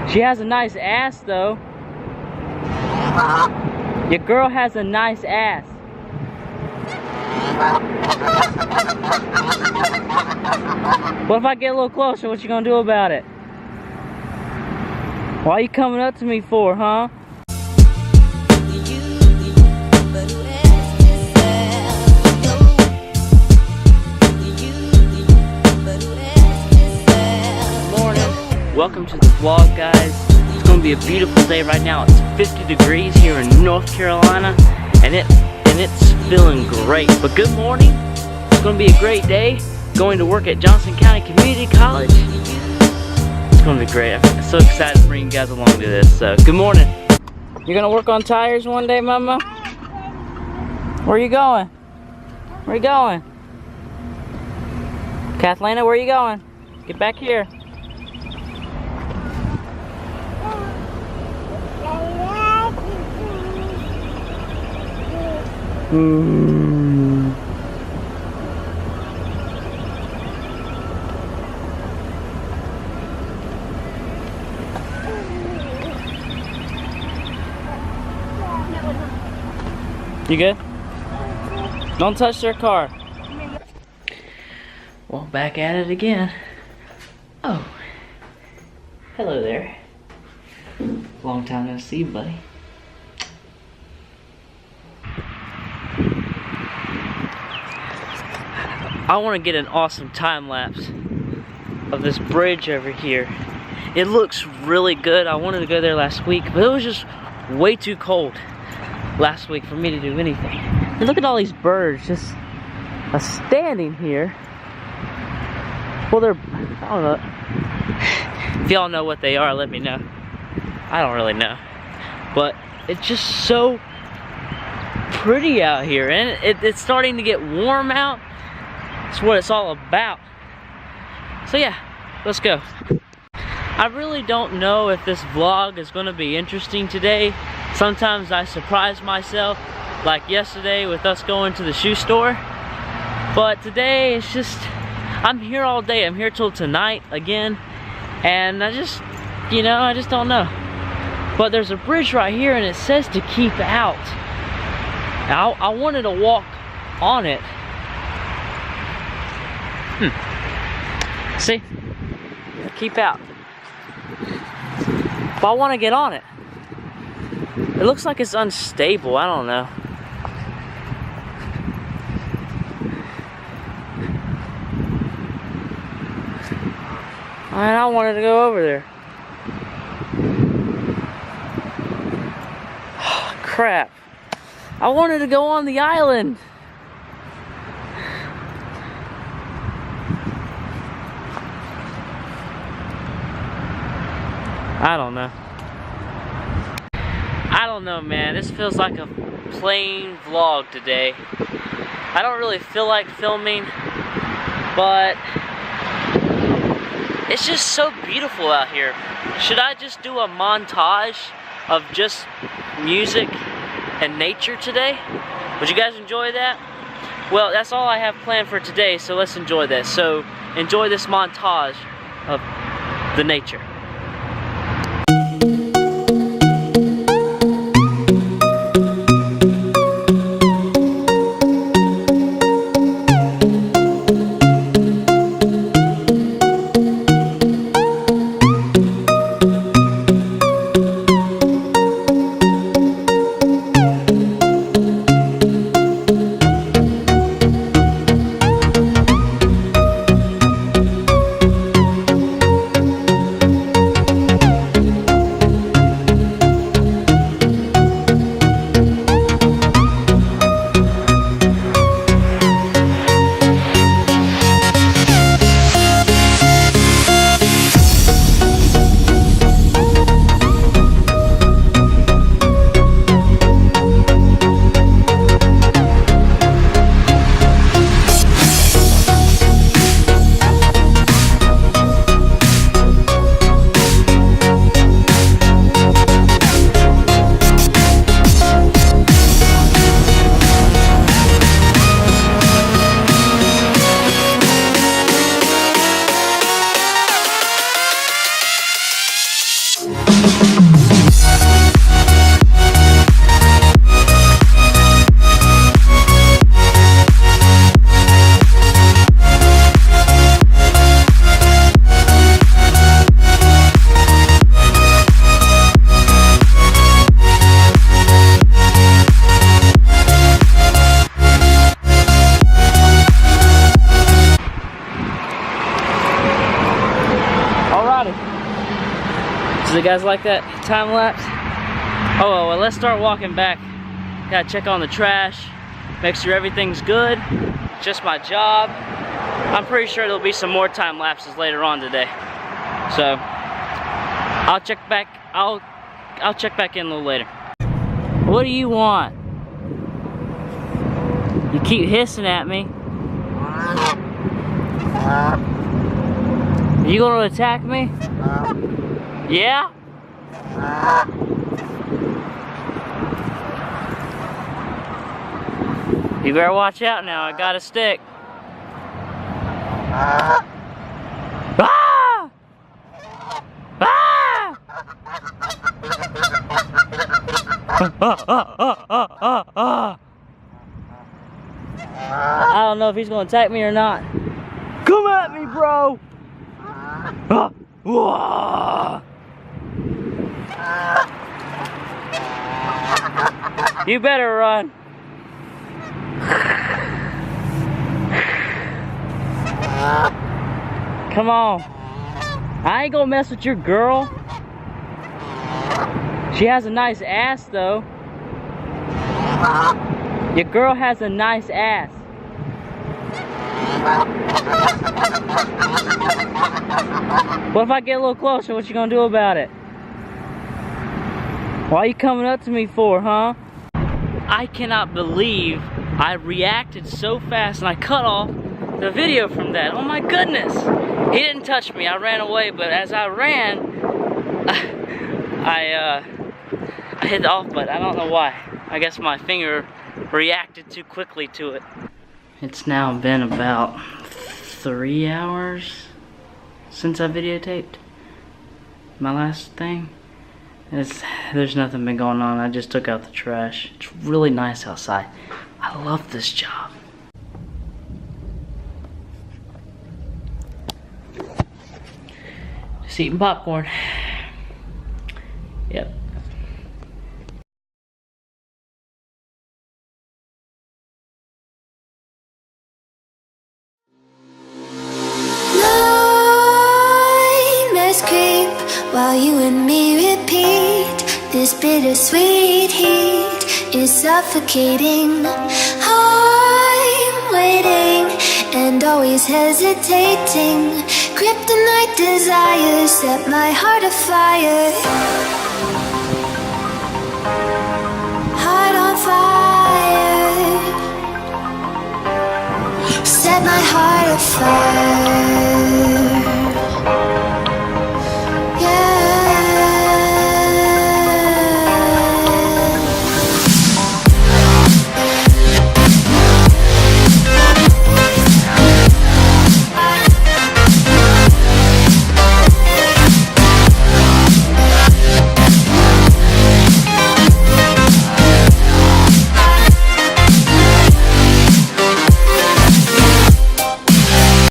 She has a nice ass though. Your girl has a nice ass. What if I get a little closer? What you gonna do about it? Why are you coming up to me for, huh? Welcome to the vlog, guys. It's going to be a beautiful day right now. It's 50 degrees here in North Carolina, and it's feeling great. But good morning. It's going to be a great day. Going to work at Johnson County Community College. It's going to be great. I'm so excited to bring you guys along to this. So, good morning. You're going to work on tires one day, Mama? Where are you going? Where are you going? Kathlena, where are you going? Get back here. You good? Don't touch their car. Well, back at it again. Oh. Hello there. Long time no see, buddy. I want to get an awesome time lapse of this bridge over here. It looks really good. I wanted to go there last week, but it was just way too cold last week for me to do anything. And look at all these birds just standing here. Well, they're, I don't know. If y'all know what they are, let me know. I don't really know. But it's just so pretty out here, and it's starting to get warm out. That's what it's all about. So yeah, let's go. I really don't know if this vlog is going to be interesting today. Sometimes I surprise myself, like yesterday with us going to the shoe store. But today it's just, I'm here all day. I'm here till tonight again. And I just, you know, I just don't know. But there's a bridge right here and it says to keep out. Now, I wanted to walk on it. See? Keep out. But I want to get on it. It looks like it's unstable. I don't know. And I wanted to go over there. Crap. I wanted to go on the island. I don't know. I don't know, man. This feels like a plain vlog today. I don't really feel like filming, but it's just so beautiful out here. Should I just do a montage of just music and nature today? Would you guys enjoy that? Well, that's all I have planned for today, so let's enjoy this. So, enjoy this montage of the nature. So you guys like that time lapse? Oh, well, let's start walking back. Gotta check on the trash, make sure everything's good. Just my job. I'm pretty sure there'll be some more time lapses later on today. So I'll check back. I'll check back in a little later. What do you want? You keep hissing at me. You gonna attack me? Yeah? You better watch out now, I got a stick. Ah! Ah! I don't know if he's gonna attack me or not. Come at me, bro! You better run. Come on. I ain't gonna mess with your girl. She has a nice ass though. Your girl has a nice ass. What if I get a little closer? What you gonna do about it? Why are you coming up to me for, huh? I cannot believe I reacted so fast and I cut off the video from that. Oh my goodness. He didn't touch me. I ran away, but as I ran, I hit the off button. I don't know why. I guess my finger reacted too quickly to it. It's now been about 3 hours since I videotaped my last thing. There's nothing been going on. I just took out the trash. It's really nice outside. I love this job. Just eating popcorn. Yep. Nightmares creep while you and me repeat. This bittersweet heat is suffocating. I'm waiting and always hesitating. Kryptonite desires set my heart afire. Heart on fire. Set my heart afire.